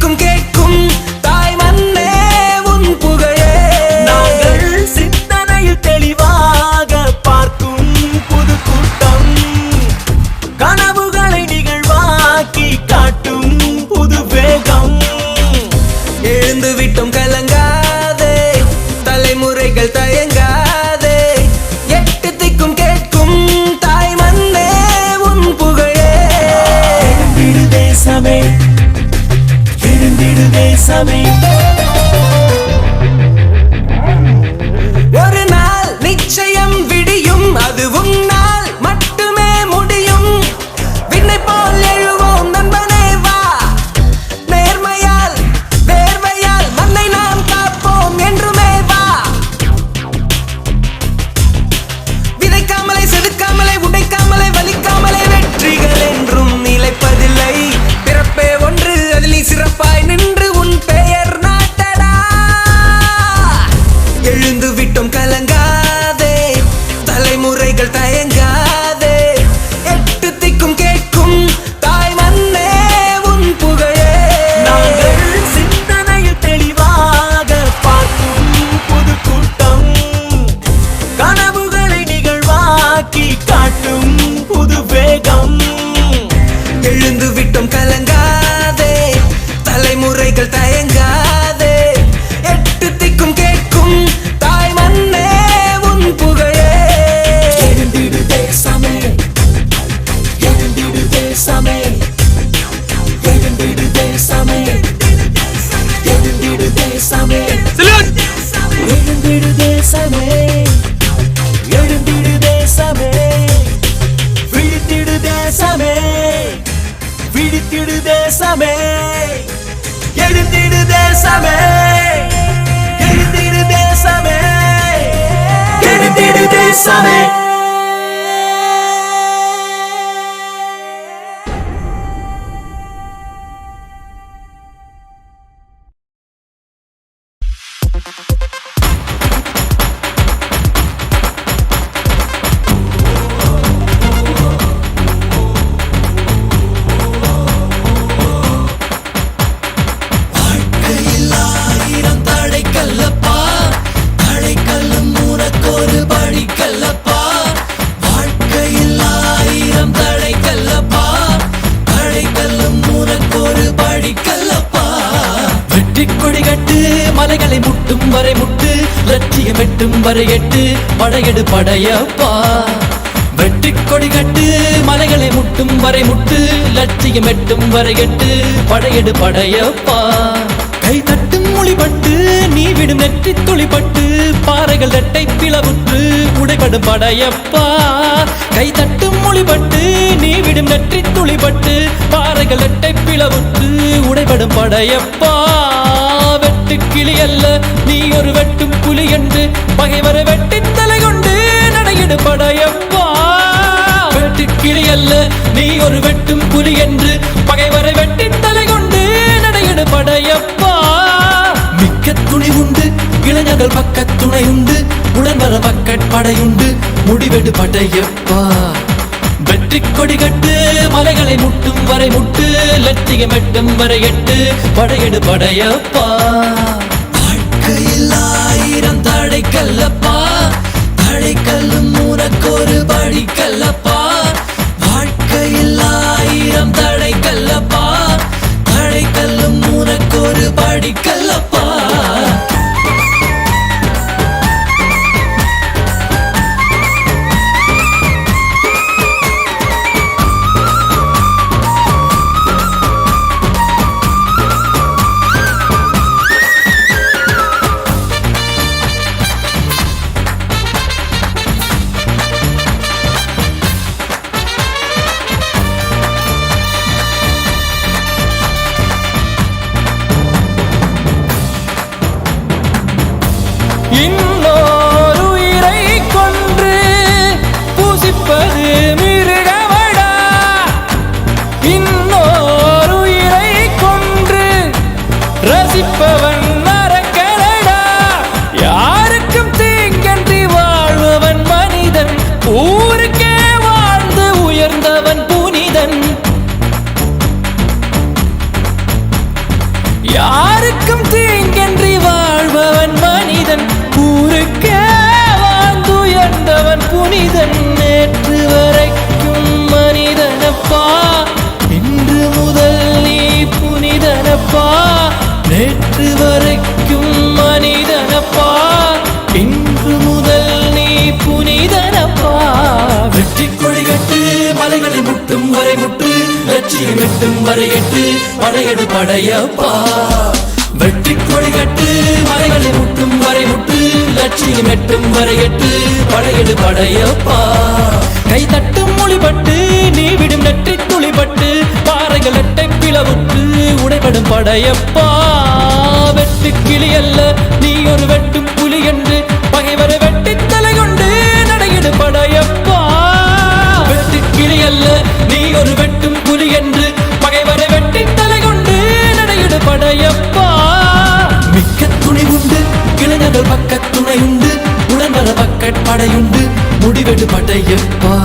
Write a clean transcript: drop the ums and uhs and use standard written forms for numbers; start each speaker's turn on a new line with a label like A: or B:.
A: திக்கும் கேட்கும் தாய் மண்ணே உன் புகழே.
B: நாங்கள் சிந்தனையில் தெளிவாக பார்க்கும் புது கூட்டம், கனவுகளை நிகழ்வாக்கி காட்டும் புது வேகம்.
A: எழுந்து விட்டோம் கலங்காதே, தலைமுறைகள் தயங்காதே, எட்டு திக்கும் கேட்கும் தாய் மண்ணே உன் புகழே.
B: எழுந்திடு தேசமே, எழுந்திடு தேசமே.
A: ஒரு நாள் நிச்சயம் விடியும், அது உன்னால் மட்டுமே முடியும். விண்ணை போல் எழுவோம் நண்பனே வா, நேர்மையால் வேர்வையால் மண்ணை நாம் காப்போம் என்றுமே வா. விதைக்காமலே செதுக்காமலே உடைக்காமலே வலிக்காமலே வெற்றிகள் என்றும் நிலைப்பதில்லை. பிறப்பே ஒன்று, அதில் நீ சிறப்பாய் நின்று உன் பெயர் நாட்டடா. எழுந்து விட்டோம் கலங்காதே, தலைமுறைகள் தயங்காதே, எட்டு திக்கும் கேட்கும் தாய் மண்ணே உன் புகழே.
B: நாங்கள் சிந்தனையில் தெளிவாக பார்க்கும் புது கூட்டம், கனவுகளை நிகழ்வாக்கி காட்டும் புது வேகம்.
A: எழுந்து விட்டோம் கலங்காதே, தலைமுறைகள் தயங்காதே, எட்டு திக்கும் கேட்கும் தாய் மண்ணே உன் புகழே.
B: எழுந்திடு தேசமே, எழுந்திடு தேசமே, எழுந்திடு தேசமே, எழுந்திடு தேசமே, எழுந்திடு தேசமே, எழுந்திடு தேசமே, விழித்திடு தேசமே, விழித்திடு தேசமே, எழுந்திடு தேசமே, எழுந்திடு தேசமே, எழுந்திடு தேசமே. வாழ்க்கையில் ஆயிரம் தடைக்கல்லப்பா, தடைக்கல்லும் உனக்கொரு படிக்கல்லப்பா. வாழ்க்கையில் ஆயிரம் தடைக்கல்லப்பா, தடைக்கல்லும் உனக்கொரு படிக்கல்லப்பா. வெற்றிக் கொடி கட்டு, மலைகளை முட்டும் வரை முட்டு, லட்சியம் எட்டும் வரை எட்டு, படையெடு படையப்பா. வெற்றிக் கொடி கட்டு, மலைகளை முட்டும் வரை முட்டு, லட்சியம் எட்டும் வரை எட்டு, படையெடு படையப்பா. கை தட்டும் மொழிபட்டு, நீ விடும் நெற்றி துளிப்பட்டு, பாறைகள் ரெட்டை பிளவுற்று உடைபடும் படையப்பா. கை தட்டும் மொழிபட்டு, நீ விடும் நெற்றி துளிப்பட்டு, பாறைகள் ரெட்டை பிளவுற்று உடைபடும் படையப்பா. வெட்டு கிளி அல்ல நீ ஒரு வெட்டும் புலி என்று, பகைவரை வெட்டி தலை கொண்டு நடையிடு படையப்பா. வெட்டு கிளி அல்ல நீ ஒரு வெட்டும் புலி என்று, பகைவரை வெட்டி தலை கொண்டு நடையிடு படையப்பா. மிக்க துணி உண்டு, இளைஞர்கள் பக்க துணை உண்டு, உடன் வர பக்கட் படையுண்டு, முடிவெடு படையப்பா. வெற்றி கொடி கட்டு, மலைகளை முட்டும் வரை முட்டு, லட்சியம் எட்டும் வரை எட்டு, படையெடு படையப்பா. வாழ்க்கையில் ஆயிரம் தடைக்கல்லப்பா, தடைக்கல்லும் உனக்கொரு படிக்கல்லப்பா. வாழ்க்கையில் ஆயிரம் தடைக்கல்லப்பா, தடைக்கல்லும் உனக்கொரு படிக்கல்லப்பா. இன்னொரு உயிரை கொன்று பூசிப்பது மிருகமடா. இன்னொரு உயிரை கொன்று ரசிப்பவன் நரக்கரடா. யாருக்கும் தீங்கன்றி வாழ்பவன் மனிதன், ஊருக்கே வாழ்ந்து உயர்ந்தவன் புனிதன்.
A: யாருக்கும் தீங்கன்றி வாழ்பவன் மனிதன், ஊருக்கே வாழ்ந்துயர்ந்தவன் புனிதன். நேற்று வரைக்கும் மனிதனப்பா, இன்று முதல் நீ புனிதனப்பா. நேற்று வரைக்கும் மனிதனப்பா, இன்று முதல் நீ புனிதனப்பா.
B: வெற்றி கொடி கட்டு, மலைகளை முட்டும் வரை முட்டு, லட்சியம் எட்டும் வரை எட்டு, படையெடு படையப்பா. வெற்றி கொடி கட்டு, மலைகளை முட்டும் வரை முட்டு, லட்சியம் எட்டும் வரை எட்டு, படையெடு படையப்பா.
A: கை தட்டும் மொழிபட்டு நீ விடும் நெற்றி துளிபட்டு, பாறைகள் எட்டை பிளவுற்று உடைபடும் படையப்பா. வெட்டு கிளி அல்ல நீ ஒரு வெட்டும் புலி என்று, பகைவரை வெட்டி தலை கொண்டு நடையிடு படையப்பா. வெட்டு கிளி அல்ல நீ ஒரு வெட்டும் புலி என்று, பகைவரை வெட்டி தலை கொண்டு நடையிடு படையப்பா.
B: மிக்க துணிவுண்டு, இளைஞர்கள் பக்க துணையுண்டு, உடன்பட பக்க படையுண்டு, முடிவெடு படையப்பா.